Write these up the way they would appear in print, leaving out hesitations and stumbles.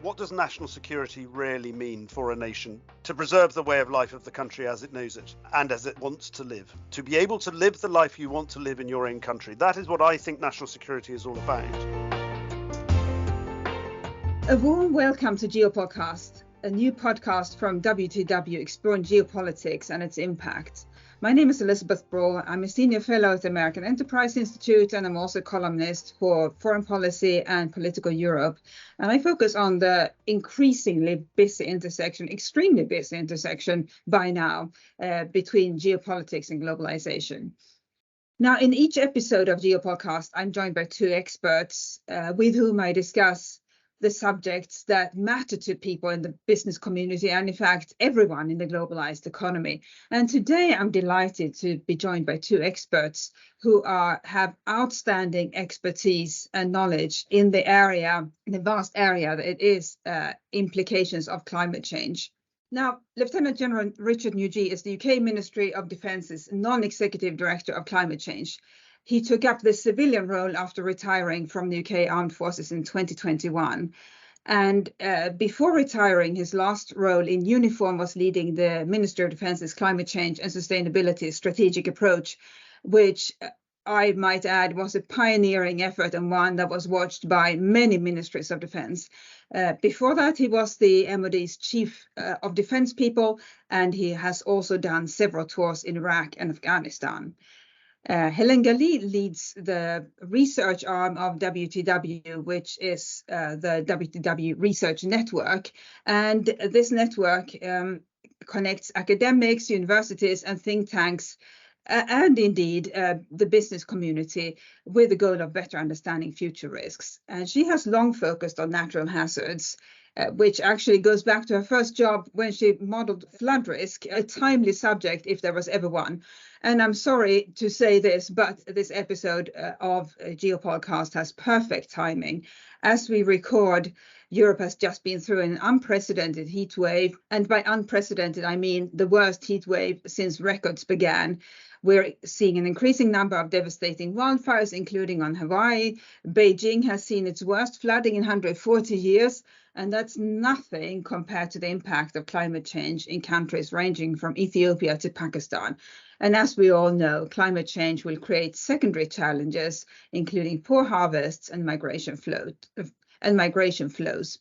What does national security really mean for a nation to preserve the way of life of the country as it knows it and as it wants to live? To be able to live the life you want to live in your own country. That is what I think national security is all about. A warm welcome to Geopolcast, a new podcast from WTW exploring geopolitics and its impact. My name is Elisabeth Braw. I'm a senior fellow at the American Enterprise Institute, and I'm also a columnist for foreign policy and political Europe. And I focus on the extremely busy intersection by now, between geopolitics and globalization. Now, in each episode of Geopolcast, I'm joined by two experts with whom I discuss the subjects that matter to people in the business community and, in fact, everyone in the globalized economy. And today I'm delighted to be joined by two experts who have outstanding expertise and knowledge in the vast area that it is implications of climate change. Now, Lieutenant General Richard Nugee is the UK Ministry of Defence's non-executive director of climate change. He took up the civilian role after retiring from the UK Armed Forces in 2021. And before retiring, his last role in uniform was leading the Ministry of Defence's climate change and sustainability strategic approach, which I might add was a pioneering effort and one that was watched by many ministries of defense. Before that, he was the MOD's chief of defense people, and he has also done several tours in Iraq and Afghanistan. Helene Galy leads the research arm of WTW, which is the WTW Research Network. And this network connects academics, universities, and think tanks, and indeed the business community, with the goal of better understanding future risks. And she has long focused on natural hazards, which actually goes back to her first job when she modeled flood risk, a timely subject if there was ever one. And I'm sorry to say this, but this episode of Geopolcast has perfect timing. As we record, Europe has just been through an unprecedented heat wave. And by unprecedented, I mean the worst heat wave since records began. We're seeing an increasing number of devastating wildfires, including on Hawaii. Beijing has seen its worst flooding in 140 years. And that's nothing compared to the impact of climate change in countries ranging from Ethiopia to Pakistan. And as we all know, climate change will create secondary challenges, including poor harvests and migration flows.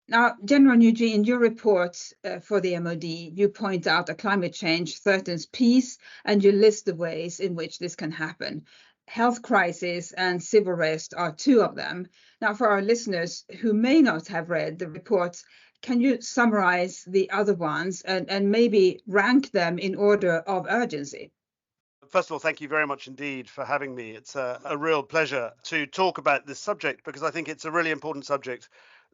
Now, General Nugee, in your report for the MOD, you point out that climate change threatens peace, and you list the ways in which this can happen. Health crisis and civil unrest are two of them. Now, for our listeners who may not have read the report, can you summarize the other ones and maybe rank them in order of urgency? First of all, thank you very much indeed for having me. It's a real pleasure to talk about this subject because I think it's a really important subject.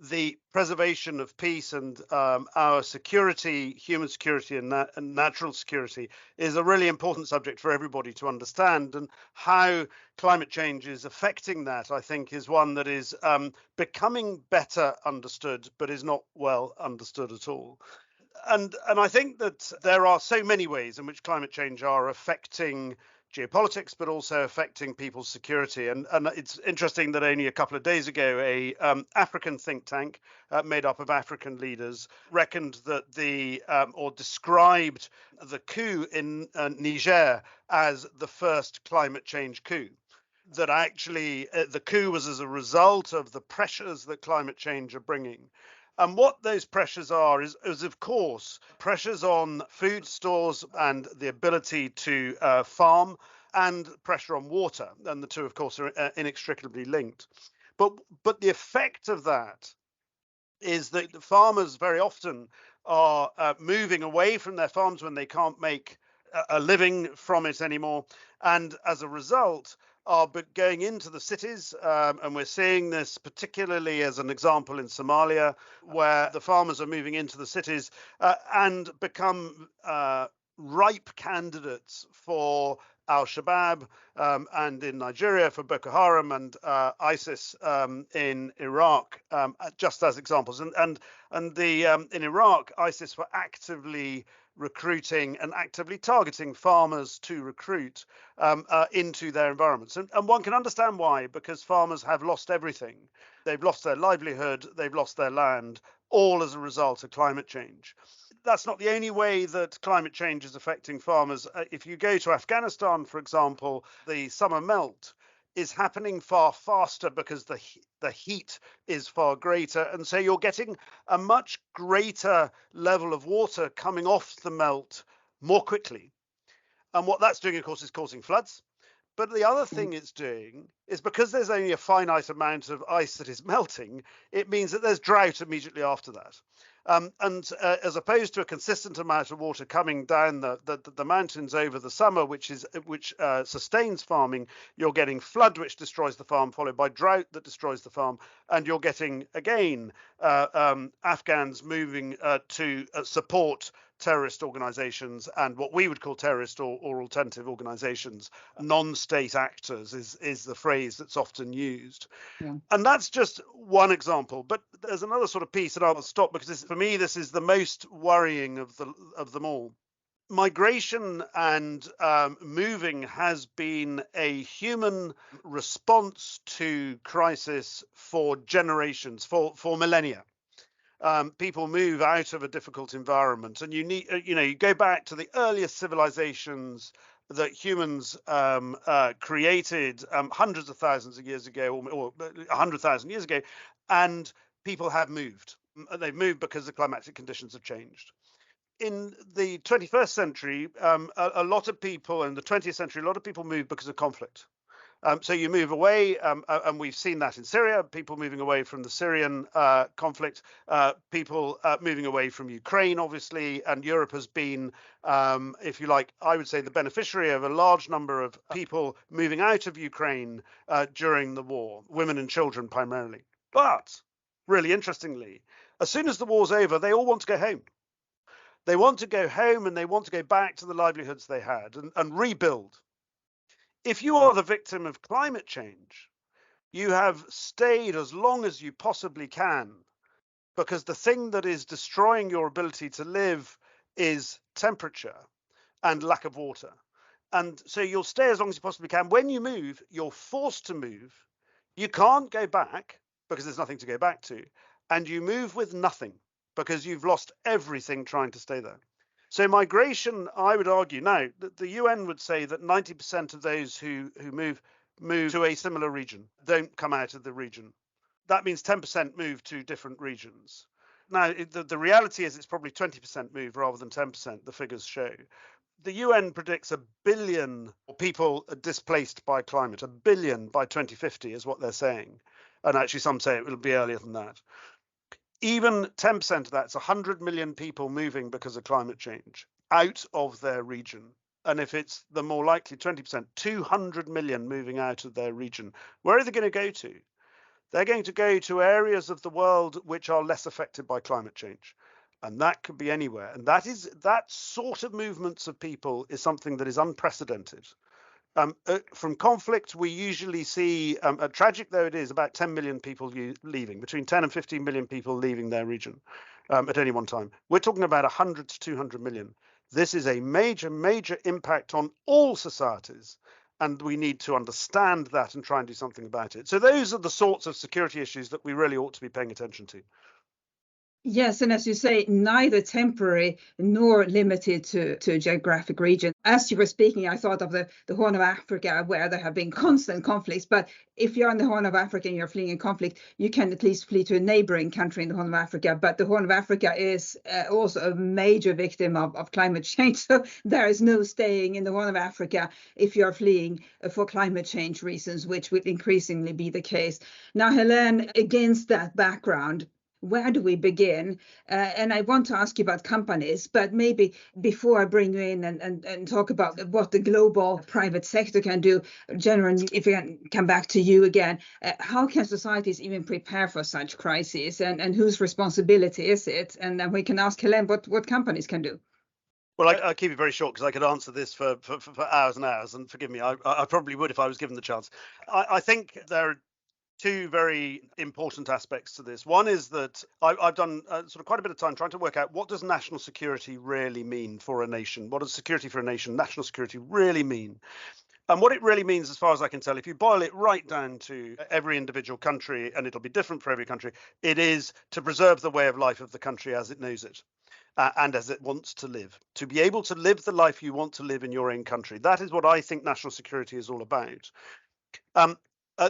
The preservation of peace and our security, human security and natural security is a really important subject for everybody to understand, and how climate change is affecting that, I think, is one that is becoming better understood, but is not well understood at all. And I think that there are so many ways in which climate change are affecting geopolitics, but also affecting people's security. And it's interesting that only a couple of days ago, a African think tank made up of African leaders reckoned that or described the coup in Niger as the first climate change coup. That actually the coup was as a result of the pressures that climate change are bringing. And what those pressures are is of course, pressures on food stores and the ability to farm, and pressure on water. And the two, of course, are inextricably linked. But the effect of that is that the farmers very often are moving away from their farms when they can't make a living from it anymore. And as a result, are going into the cities, and we're seeing this particularly as an example in Somalia, where the farmers are moving into the cities and become ripe candidates for Al-Shabaab, and in Nigeria for Boko Haram and ISIS in Iraq, just as examples. And in Iraq, ISIS were actively recruiting and actively targeting farmers to recruit into their environments. And one can understand why, because farmers have lost everything. They've lost their livelihood, they've lost their land, all as a result of climate change. That's not the only way that climate change is affecting farmers. If you go to Afghanistan, for example, the summer melt is happening far faster because the heat is far greater. And so you're getting a much greater level of water coming off the melt more quickly. And what that's doing, of course, is causing floods. But the other thing it's doing is, because there's only a finite amount of ice that is melting, it means that there's drought immediately after that. As opposed to a consistent amount of water coming down the mountains over the summer, which sustains farming, you're getting flood, which destroys the farm, followed by drought that destroys the farm, and you're getting again Afghans moving to support terrorist organizations and what we would call terrorist or alternative organizations. Non-state actors is the phrase that's often used. Yeah. And that's just one example, but there's another sort of piece, and I'll stop because for me this is the most worrying of them all. Migration and moving has been a human response to crisis for generations, for millennia. People move out of a difficult environment, and you go back to the earliest civilizations that humans created hundreds of thousands of years ago, or 100,000 years ago, and people have moved. They've moved because the climatic conditions have changed. In the 21st century, a lot of people, in the 20th century, a lot of people move because of conflict. So you move away, and we've seen that in Syria, people moving away from the Syrian conflict, people moving away from Ukraine, obviously, and Europe has been, if you like, I would say the beneficiary of a large number of people moving out of Ukraine during the war, women and children primarily. But really interestingly, as soon as the war's over, they all want to go home. They want to go home and they want to go back to the livelihoods they had and rebuild. If you are the victim of climate change, you have stayed as long as you possibly can, because the thing that is destroying your ability to live is temperature and lack of water. And so you'll stay as long as you possibly can. When you move, you're forced to move. You can't go back because there's nothing to go back to. And you move with nothing because you've lost everything trying to stay there. So migration, I would argue now, the UN would say that 90% of those who move to a similar region, don't come out of the region. That means 10% move to different regions. Now, the reality is it's probably 20% move rather than 10%, the figures show. The UN predicts 1 billion people displaced by climate, 1 billion by 2050 is what they're saying. And actually some say it will be earlier than that. Even 10% of that's 100 million people moving because of climate change out of their region. And if it's the more likely 20%, 200 million moving out of their region. Where are they going to go to? They're going to go to areas of the world which are less affected by climate change. And that could be anywhere. And that sort of movements of people is something that is unprecedented. From conflict, we usually see, tragic though it is, about 10 million people leaving, between 10 and 15 million people leaving their region at any one time. We're talking about 100 to 200 million. This is a major, major impact on all societies, and we need to understand that and try and do something about it. So those are the sorts of security issues that we really ought to be paying attention to. Yes, and as you say, neither temporary nor limited to a geographic region. As you were speaking, I thought of the Horn of Africa, where there have been constant conflicts. But if you're in the Horn of Africa and you're fleeing a conflict, you can at least flee to a neighboring country in the Horn of Africa. But the Horn of Africa is also a major victim of climate change. So there is no staying in the Horn of Africa if you're fleeing for climate change reasons, which will increasingly be the case. Now, Helene, against that background, where do we begin? And I want to ask you about companies, but maybe before I bring you in and talk about what the global private sector can do, General, if we can come back to you again, how can societies even prepare for such crises, and whose responsibility is it? And then we can ask Helene what companies can do. Well, I'll keep it very short because I could answer this for hours and hours, and forgive me, I probably would if I was given the chance. I think there are two very important aspects to this. One is that I've done sort of quite a bit of time trying to work out, what does national security really mean for a nation? What does security for a nation, national security, really mean? And what it really means, as far as I can tell, if you boil it right down to every individual country, and it'll be different for every country, it is to preserve the way of life of the country as it knows it. And as it wants to live, to be able to live the life you want to live in your own country. That is what I think national security is all about.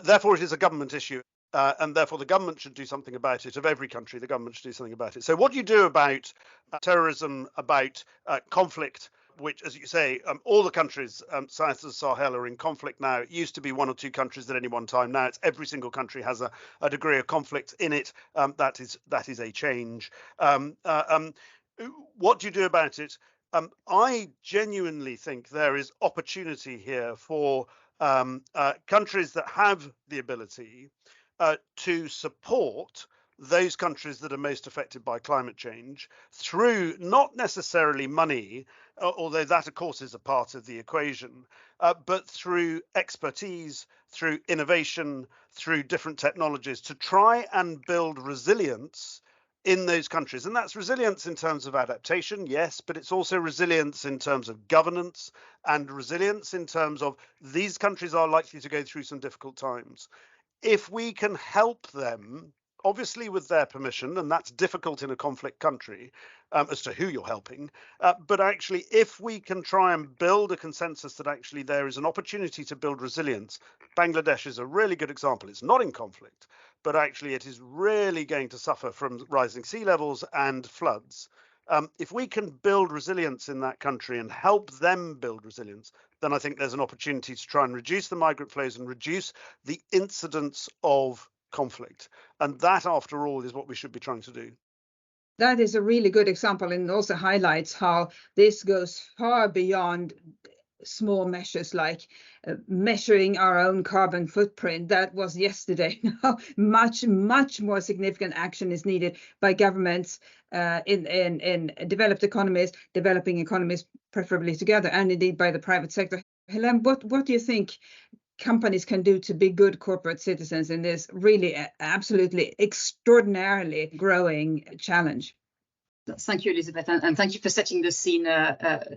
Therefore, it is a government issue, and therefore the government should do something about it. Of every country, the government should do something about it. So what you do about terrorism, about conflict, which, as you say, all the countries south of the Sahel are in conflict now. It used to be one or two countries at any one time. Now it's every single country has a degree of conflict in it. That is a change. What do you do about it? I genuinely think there is opportunity here for countries that have the ability to support those countries that are most affected by climate change through not necessarily money, although that of course is a part of the equation, but through expertise, through innovation, through different technologies, to try and build resilience in those countries. And that's resilience in terms of adaptation, yes, but it's also resilience in terms of governance and resilience in terms of these countries are likely to go through some difficult times. If we can help them, obviously with their permission, and that's difficult in a conflict country as to who you're helping, but actually if we can try and build a consensus that actually there is an opportunity to build resilience. Bangladesh is a really good example. It's not in conflict, but actually it is really going to suffer from rising sea levels and floods. If we can build resilience in that country and help them build resilience, then I think there's an opportunity to try and reduce the migrant flows and reduce the incidence of conflict. And that, after all, is what we should be trying to do. That is a really good example, and also highlights how this goes far beyond small measures like measuring our own carbon footprint. That was yesterday. Now much more significant action is needed by governments in developed economies, developing economies preferably together, and indeed by the private sector. Helene, what do you think companies can do to be good corporate citizens in this really absolutely extraordinarily growing challenge? Thank you, Elisabeth, and thank you for setting the scene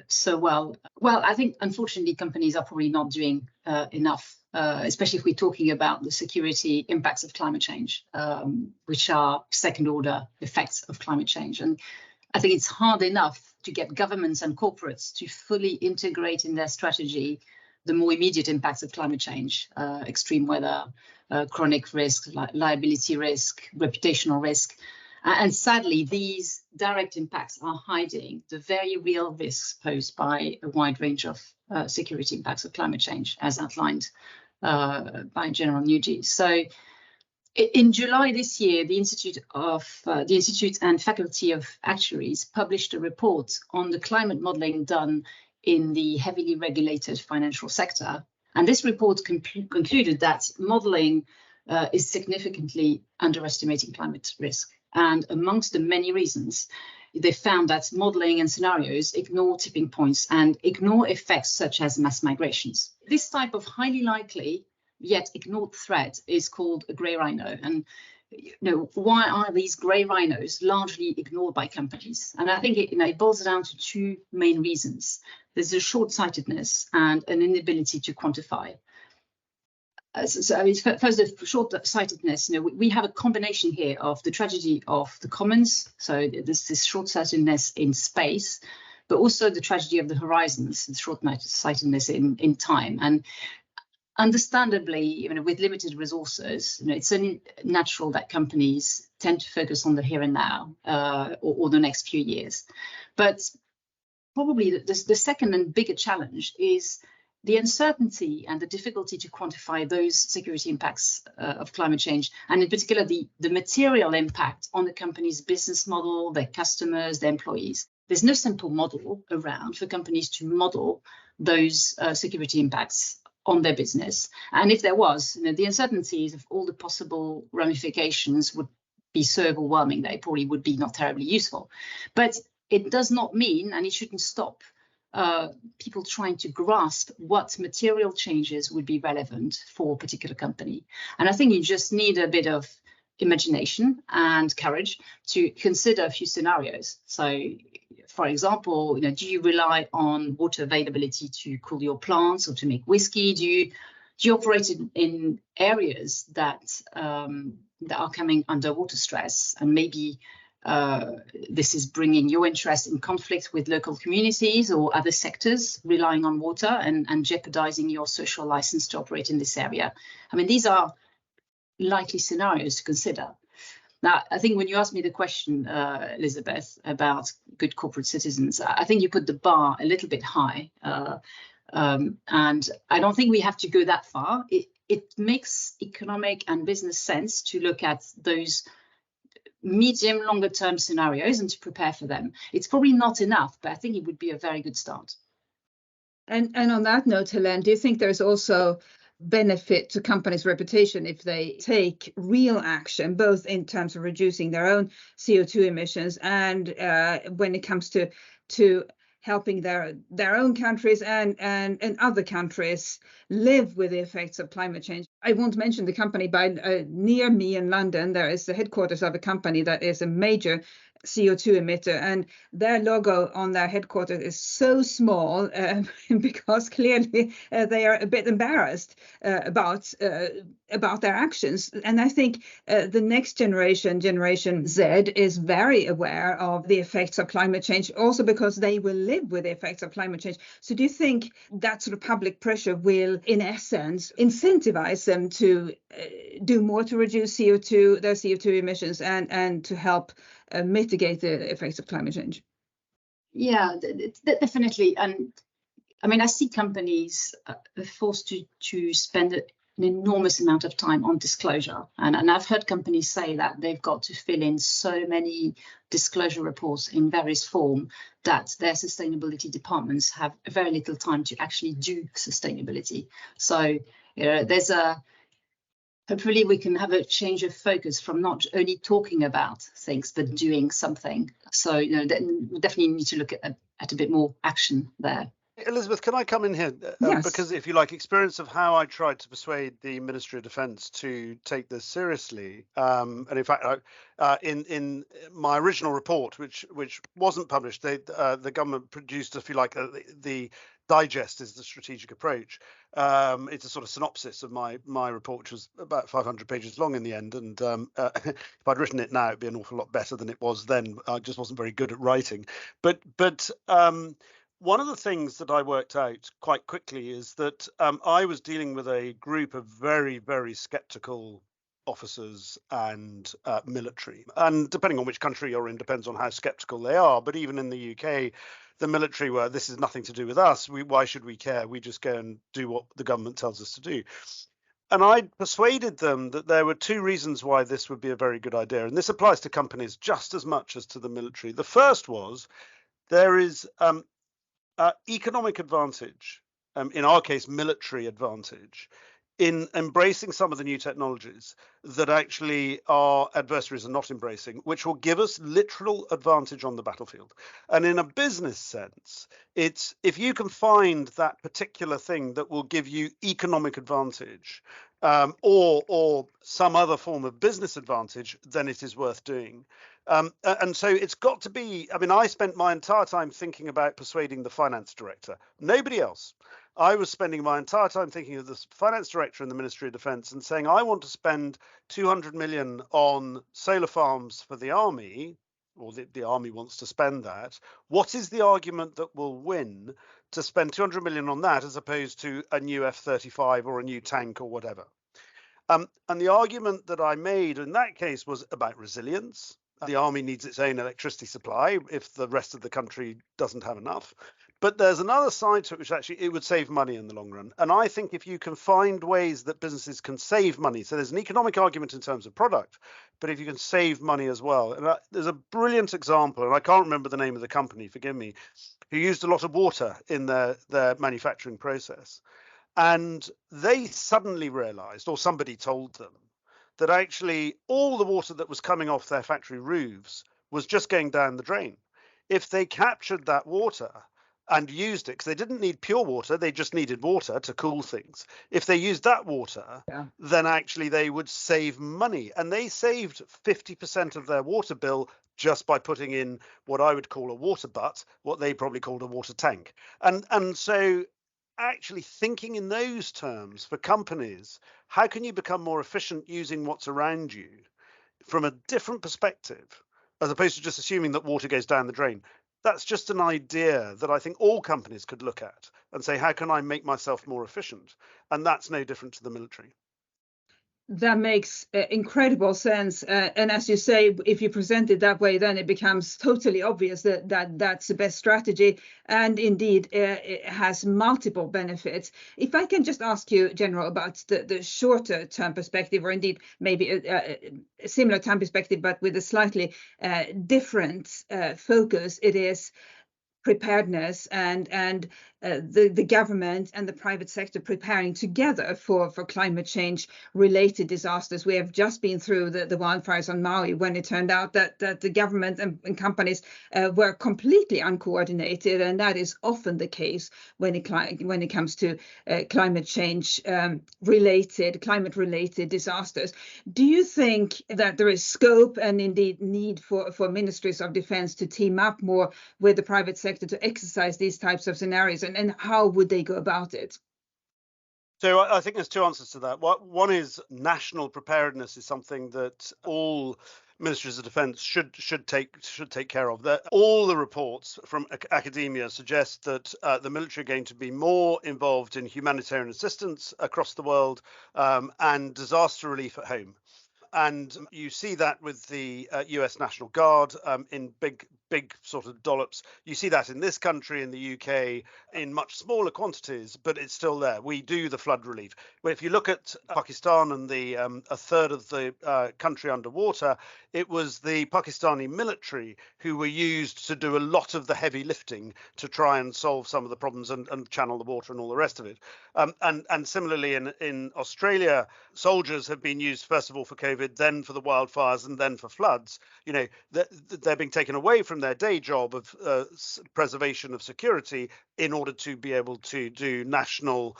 so well. Well, I think, unfortunately, companies are probably not doing enough, especially if we're talking about the security impacts of climate change, which are second-order effects of climate change. And I think it's hard enough to get governments and corporates to fully integrate in their strategy the more immediate impacts of climate change, extreme weather, chronic risk, liability risk, reputational risk. And sadly, these direct impacts are hiding the very real risks posed by a wide range of security impacts of climate change, as outlined by General Nugee. So in July this year, the Institute and Faculty of Actuaries published a report on the climate modeling done in the heavily regulated financial sector. And this report concluded that modeling is significantly underestimating climate risk. And amongst the many reasons, they found that modeling and scenarios ignore tipping points and ignore effects such as mass migrations. This type of highly likely yet ignored threat is called a grey rhino. And why are these grey rhinos largely ignored by companies? And I think it boils down to two main reasons. There's a short-sightedness and an inability to quantify. First, the short-sightedness. We have a combination here of the tragedy of the commons, so there's this short-sightedness in space, but also the tragedy of the horizons, the short-sightedness in time. And understandably, with limited resources, it's only natural that companies tend to focus on the here and now or the next few years. But probably the second and bigger challenge is the uncertainty and the difficulty to quantify those security impacts of climate change, and in particular, the material impact on the company's business model, their customers, their employees. There's no simple model around for companies to model those security impacts on their business. And if there was, the uncertainties of all the possible ramifications would be so overwhelming that it probably would be not terribly useful. But it does not mean, and it shouldn't stop people trying to grasp what material changes would be relevant for a particular company. And I think you just need a bit of imagination and courage to consider a few scenarios. So, for example, do you rely on water availability to cool your plants or to make whiskey? Do you operate in areas that are coming under water stress, and maybe this is bringing your interest in conflict with local communities or other sectors relying on water and jeopardizing your social license to operate in this area? I mean, these are likely scenarios to consider. Now, I think when you asked me the question, Elisabeth, about good corporate citizens, I think you put the bar a little bit high. And I don't think we have to go that far. It makes economic and business sense to look at those medium, longer term scenarios and to prepare for them. It's probably not enough, but I think it would be a very good start. And on that note, Helene, do you think there's also benefit to companies' reputation if they take real action, both in terms of reducing their own CO2 emissions and when it comes to helping their own countries and other countries live with the effects of climate change? I won't mention the company, but near me in London, there is the headquarters of a company that is a major CO2 emitter, and their logo on their headquarters is so small because clearly they are a bit embarrassed about their actions. And I think the next generation Z, is very aware of the effects of climate change, also because they will live with the effects of climate change. So do you think that sort of public pressure will, in essence, incentivize them to do more to reduce their CO2 emissions and to help mitigate the effects of climate change? Yeah, definitely. And I mean, I see companies forced to spend an enormous amount of time on disclosure. And I've heard companies say that they've got to fill in so many disclosure reports in various forms that their sustainability departments have very little time to actually do sustainability. So hopefully we can have a change of focus from not only talking about things, but doing something. So, we definitely need to look at a bit more action there. Elisabeth, can I come in here? Yes. Because if you like, experience of how I tried to persuade the Ministry of Defence to take this seriously. And in fact, in my original report, which wasn't published, the government produced, if you like, the digest is the strategic approach. It's a sort of synopsis of my report, which was about 500 pages long in the end. And if I'd written it now, it'd be an awful lot better than it was then. I just wasn't very good at writing. But one of the things that I worked out quite quickly is that I was dealing with a group of very, very skeptical officers and military. And depending on which country you're in, depends on how skeptical they are. But even in the UK, the military were, this is nothing to do with us. Why should we care? We just go and do what the government tells us to do. And I persuaded them that there were two reasons why this would be a very good idea. And this applies to companies just as much as to the military. The first was there is economic advantage, in our case, military advantage, in embracing some of the new technologies that actually our adversaries are not embracing, which will give us literal advantage on the battlefield. And in a business sense, it's if you can find that particular thing that will give you economic advantage or some other form of business advantage, then it is worth doing. And so it's got to be, I mean, I spent my entire time thinking about persuading the finance director, nobody else. I was spending my entire time thinking of the finance director in the Ministry of Defence and saying, I want to spend 200 million on solar farms for the army, or the army wants to spend that. What is the argument that will win to spend 200 million on that as opposed to a new F-35 or a new tank or whatever? And the argument that I made in that case was about resilience. The army needs its own electricity supply if the rest of the country doesn't have enough. But there's another side to it, which actually it would save money in the long run. And I think if you can find ways that businesses can save money, so there's an economic argument in terms of product, but if you can save money as well. And there's a brilliant example, and I can't remember the name of the company, forgive me, who used a lot of water in their manufacturing process. And they suddenly realized, or somebody told them, that actually all the water that was coming off their factory roofs was just going down the drain. If they captured that water, and used it, because they didn't need pure water, they just needed water to cool things. If they used that water, then actually they would save money. And they saved 50% of their water bill just by putting in what I would call a water butt, what they probably called a water tank. And so actually thinking in those terms for companies, how can you become more efficient using what's around you from a different perspective, as opposed to just assuming that water goes down the drain? That's just an idea that I think all companies could look at and say, how can I make myself more efficient? And that's no different to the military. That makes incredible sense. And as you say, if you present it that way, then it becomes totally obvious that that's the best strategy. And indeed, it has multiple benefits. If I can just ask you, General, about the shorter term perspective, or indeed maybe a similar time perspective, but with a slightly different focus, it is preparedness and the government and the private sector preparing together for climate change related disasters. We have just been through the wildfires on Maui, when it turned out that the government and companies were completely uncoordinated, and that is often the case when it comes to climate change climate related disasters. Do you think that there is scope and indeed need for ministries of defense to team up more with the private sector to exercise these types of scenarios, and how would they go about it? So I think there's two answers to that. One is national preparedness is something that all ministries of defense should take care of. All the reports from academia suggest that the military are going to be more involved in humanitarian assistance across the world and disaster relief at home. And you see that with the US National Guard in big sort of dollops. You see that in this country, in the UK, in much smaller quantities, but it's still there. We do the flood relief. But if you look at Pakistan and the a third of the country underwater, it was the Pakistani military who were used to do a lot of the heavy lifting to try and solve some of the problems and channel the water and all the rest of it. And similarly in Australia, soldiers have been used first of all for COVID, then for the wildfires, and then for floods. You know, they're being taken away from their day job of preservation of security in order to be able to do national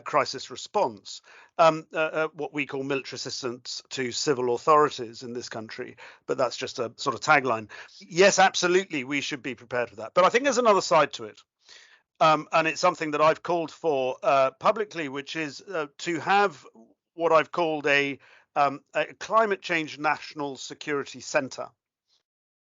crisis response, what we call military assistance to civil authorities in this country. But that's just a sort of tagline. Yes, absolutely, we should be prepared for that. But I think there's another side to it. And it's something that I've called for publicly, which is to have what I've called a climate change national security centre.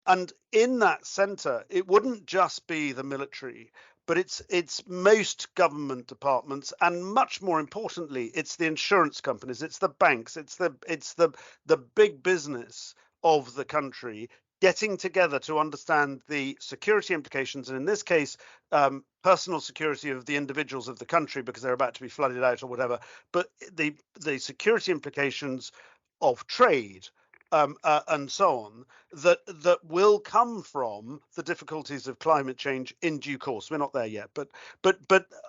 And in that centre, it wouldn't just be the military, but it's most government departments, and much more importantly, it's the insurance companies, it's the banks, it's the big business of the country getting together to understand the security implications, and in this case, personal security of the individuals of the country because they're about to be flooded out or whatever, but the security implications of trade. And so on, that will come from the difficulties of climate change in due course. We're not there yet, but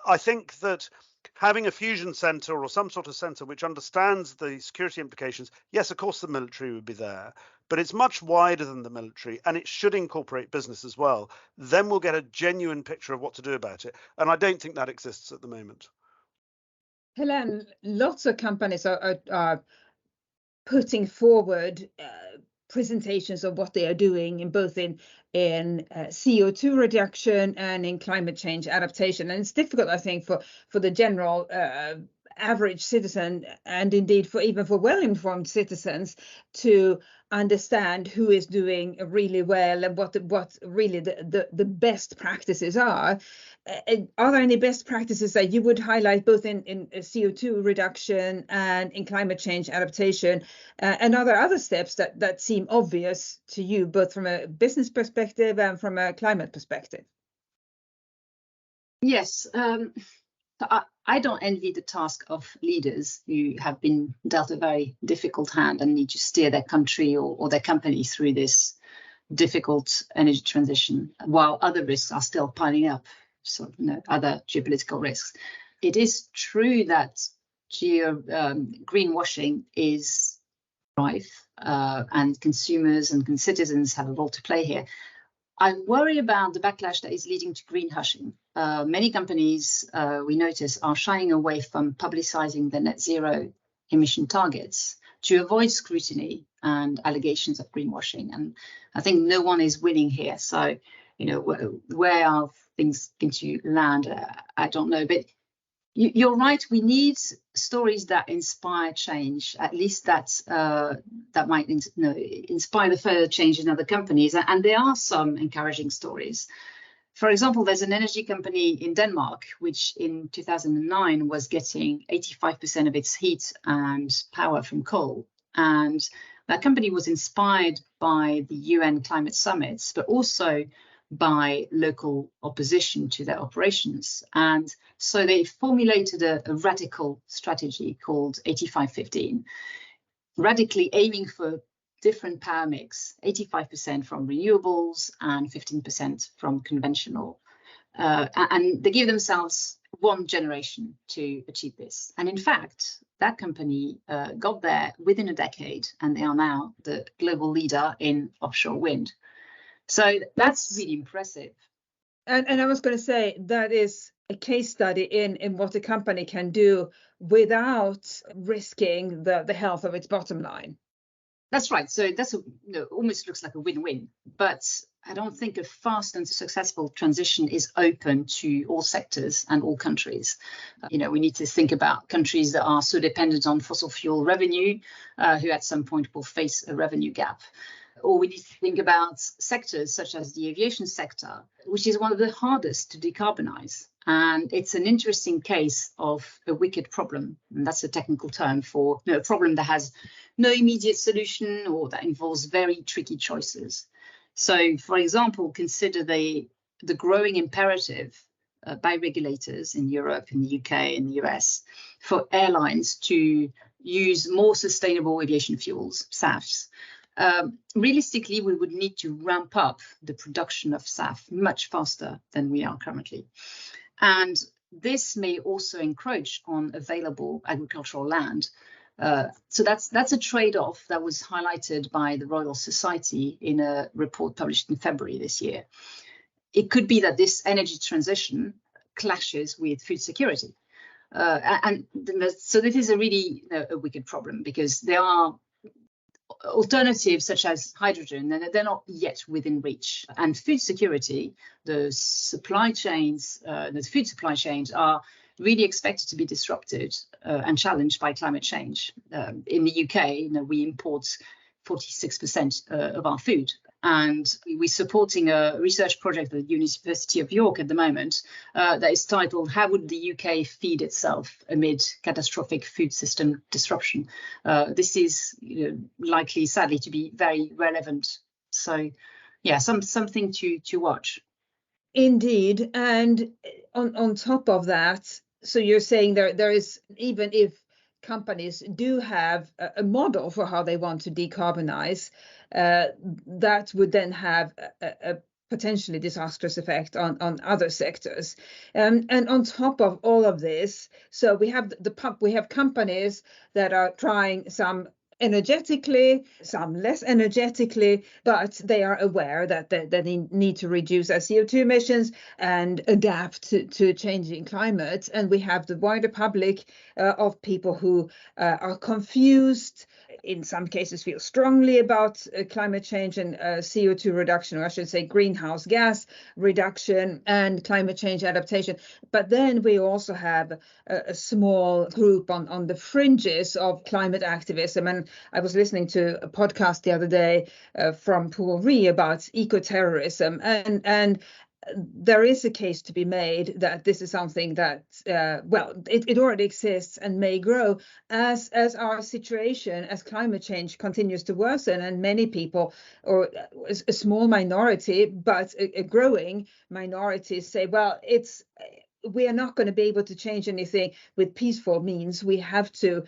I think that having a fusion centre or some sort of centre which understands the security implications, yes, of course the military would be there, but it's much wider than the military, and it should incorporate business as well. Then we'll get a genuine picture of what to do about it, and I don't think that exists at the moment. Helene, lots of companies are putting forward presentations of what they are doing in both in CO2 reduction and in climate change adaptation. And it's difficult, I think, for the general average citizen, and indeed even for well-informed citizens, to understand who is doing really well and what really the best practices are. Are there any best practices that you would highlight both in CO2 reduction and in climate change adaptation? And are there other steps that seem obvious to you, both from a business perspective and from a climate perspective? Yes. I don't envy the task of leaders who have been dealt a very difficult hand and need to steer their country or their company through this difficult energy transition, while other risks are still piling up, so other geopolitical risks. It is true that greenwashing is rife, and consumers and citizens have a role to play here. I worry about the backlash that is leading to greenwashing. Many companies, we notice, are shying away from publicizing their net zero emission targets to avoid scrutiny and allegations of greenwashing. And I think no one is winning here. So, where are things going to land? I don't know. But you're right. We need stories that inspire change, at least that might inspire the further change in other companies. And there are some encouraging stories. For example, there's an energy company in Denmark, which in 2009 was getting 85% of its heat and power from coal. And that company was inspired by the UN climate summits, but also by local opposition to their operations. And so they formulated a radical strategy called 85-15, radically aiming for different power mix, 85% from renewables and 15% from conventional. And they give themselves one generation to achieve this. And in fact, that company got there within a decade, and they are now the global leader in offshore wind. So that's really impressive. And I was going to say that is a case study in what a company can do without risking the health of its bottom line. That's right. So that's almost looks like a win-win. But I don't think a fast and successful transition is open to all sectors and all countries. We need to think about countries that are so dependent on fossil fuel revenue, who at some point will face a revenue gap. Or we need to think about sectors such as the aviation sector, which is one of the hardest to decarbonize. And it's an interesting case of a wicked problem. And that's a technical term for a problem that has no immediate solution or that involves very tricky choices. So, for example, consider the growing imperative by regulators in Europe, in the UK, in the US, for airlines to use more sustainable aviation fuels, SAFs. Realistically, we would need to ramp up the production of SAF much faster than we are currently. And this may also encroach on available agricultural land. So that's a trade-off that was highlighted by the Royal Society in a report published in February this year. It could be that this energy transition clashes with food security. So this is a really a wicked problem, because there are alternatives such as hydrogen, and they're not yet within reach. And food security, the food supply chains are really expected to be disrupted and challenged by climate change. In the UK, we import 46% of our food. And we're supporting a research project at the University of York at the moment that is titled, "How would the UK feed itself amid catastrophic food system disruption?" This is likely, sadly, to be very relevant. So, yeah, something to watch. Indeed. And on top of that, so you're saying there is, even if companies do have a model for how they want to decarbonize, that would then have a potentially disastrous effect on other sectors. And on top of all of this, so we have companies that are trying some energetically, some less energetically, but they are aware that they need to reduce their CO2 emissions and adapt to changing climate. And we have the wider public of people who are confused, in some cases feel strongly about climate change and CO2 reduction, or I should say greenhouse gas reduction and climate change adaptation. But then we also have a small group on the fringes of climate activism. And I was listening to a podcast the other day from Paul Ree about eco-terrorism, and there is a case to be made that this is something that, it already exists and may grow as our situation, as climate change continues to worsen, and many people, or a small minority, but a growing minority, say, well, we are not going to be able to change anything with peaceful means. We have to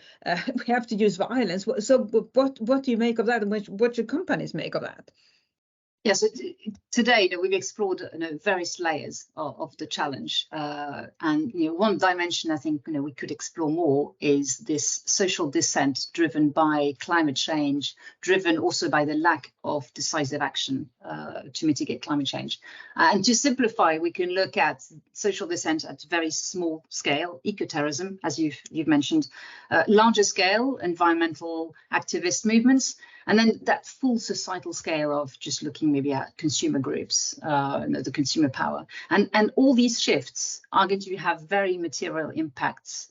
use violence. So what do you make of that, and what should companies make of that? Yes, today we've explored various layers of the challenge, and one dimension I think we could explore more is this social dissent driven by climate change, driven also by the lack of decisive action to mitigate climate change. And to simplify, we can look at social dissent at very small scale, eco-terrorism, as you've mentioned, larger scale, environmental activist movements, and then that full societal scale of just looking maybe at consumer groups, the consumer power. And all these shifts are going to have very material impacts,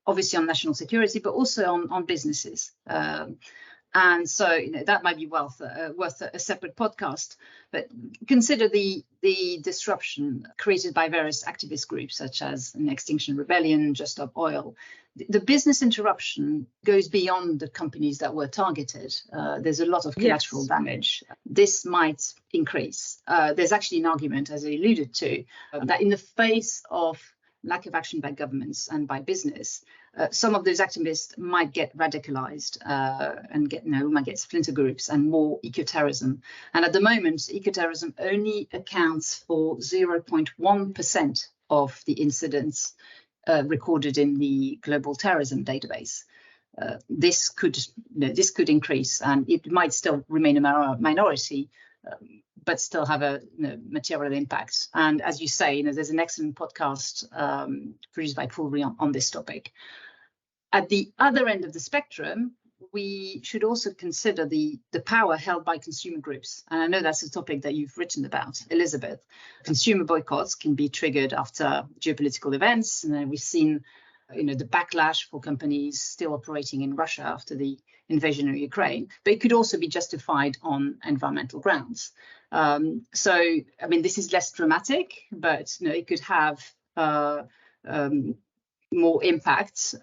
obviously on national security, but also on businesses. And so that might be worth a separate podcast. But consider the disruption created by various activist groups such as Extinction Rebellion, Just Stop Oil. The business interruption goes beyond the companies that were targeted. There's a lot of collateral damage. This might increase. There's actually an argument, as I alluded to, that in the face of lack of action by governments and by business, some of those activists might get radicalized and might get splinter groups and more eco-terrorism. And at the moment, eco-terrorism only accounts for 0.1% of the incidents recorded in the global terrorism database. This could increase, and it might still remain a minority, but still have a material impact. And as you say, there's an excellent podcast produced by Pulvery on this topic. At the other end of the spectrum, we should also consider the power held by consumer groups. And I know that's a topic that you've written about, Elisabeth. Consumer boycotts can be triggered after geopolitical events. And we've seen the backlash for companies still operating in Russia after the invasion of Ukraine, but it could also be justified on environmental grounds. So, I mean, this is less dramatic, but it could have more impact.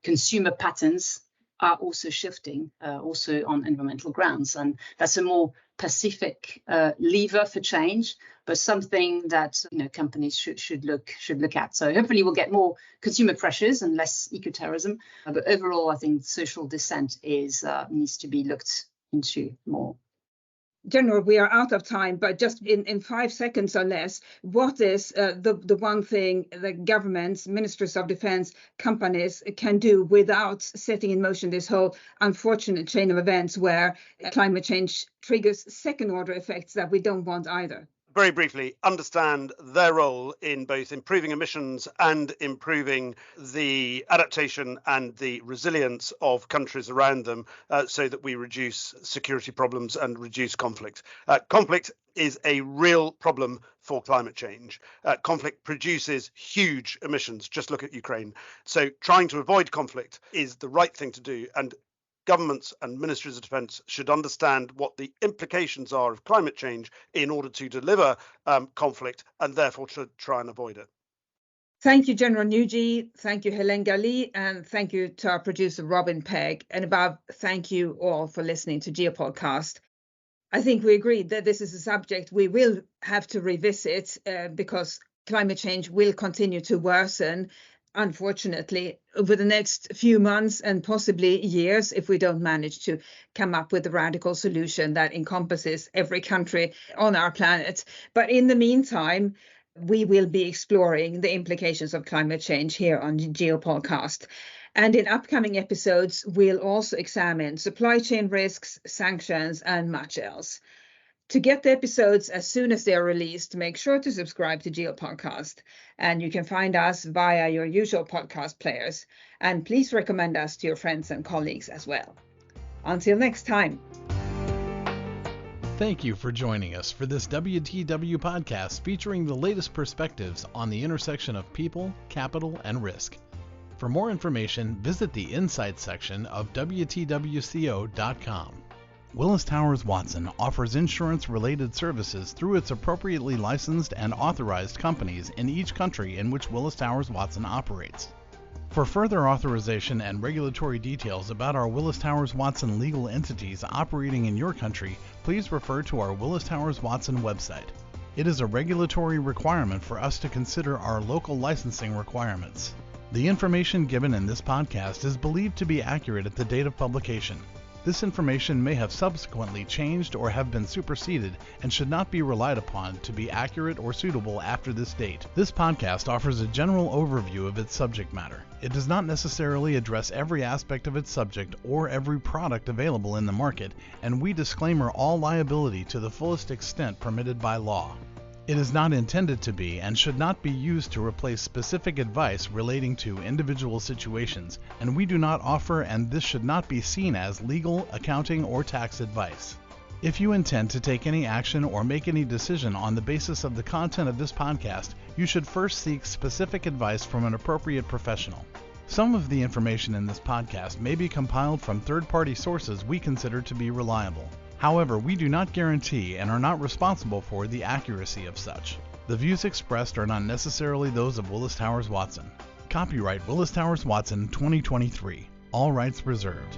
Consumer patterns are also shifting, also on environmental grounds, and that's a more pacific lever for change, but something that companies should look at. So hopefully we'll get more consumer pressures and less eco-terrorism. But overall, I think social dissent needs to be looked into more. General, we are out of time, but just in 5 seconds or less, what is the one thing that governments, ministers of defense, companies can do without setting in motion this whole unfortunate chain of events where climate change triggers second-order effects that we don't want either? Very briefly, understand their role in both improving emissions and improving the adaptation and the resilience of countries around them so that we reduce security problems and reduce conflict. Conflict is a real problem for climate change. Conflict produces huge emissions. Just look at Ukraine. So trying to avoid conflict is the right thing to do. And governments and ministries of defence should understand what the implications are of climate change in order to deliver conflict, and therefore to try and avoid it. Thank you, General Nugee. Thank you, Helene Galy, and thank you to our producer, Robin Pegg. And above, thank you all for listening to Geopolcast. I think we agreed that this is a subject we will have to revisit because climate change will continue to worsen, unfortunately, over the next few months and possibly years if we don't manage to come up with a radical solution that encompasses every country on our planet. But in the meantime, we will be exploring the implications of climate change here on Geopolcast. And in upcoming episodes, we'll also examine supply chain risks, sanctions, and much else. To get the episodes as soon as they are released, make sure to subscribe to Geopolcast. And you can find us via your usual podcast players. And please recommend us to your friends and colleagues as well. Until next time. Thank you for joining us for this WTW podcast featuring the latest perspectives on the intersection of people, capital, and risk. For more information, visit the Insights section of WTWCO.com. Willis Towers Watson offers insurance-related services through its appropriately licensed and authorized companies in each country in which Willis Towers Watson operates. For further authorization and regulatory details about our Willis Towers Watson legal entities operating in your country, please refer to our Willis Towers Watson website. It is a regulatory requirement for us to consider our local licensing requirements. The information given in this podcast is believed to be accurate at the date of publication. This information may have subsequently changed or have been superseded and should not be relied upon to be accurate or suitable after this date. This podcast offers a general overview of its subject matter. It does not necessarily address every aspect of its subject or every product available in the market, and we disclaimer all liability to the fullest extent permitted by law. It is not intended to be and should not be used to replace specific advice relating to individual situations, and we do not offer, and this should not be seen as, legal, accounting, or tax advice. If you intend to take any action or make any decision on the basis of the content of this podcast, you should first seek specific advice from an appropriate professional. Some of the information in this podcast may be compiled from third-party sources we consider to be reliable. However, we do not guarantee and are not responsible for the accuracy of such. The views expressed are not necessarily those of Willis Towers Watson. Copyright Willis Towers Watson 2023. All rights reserved.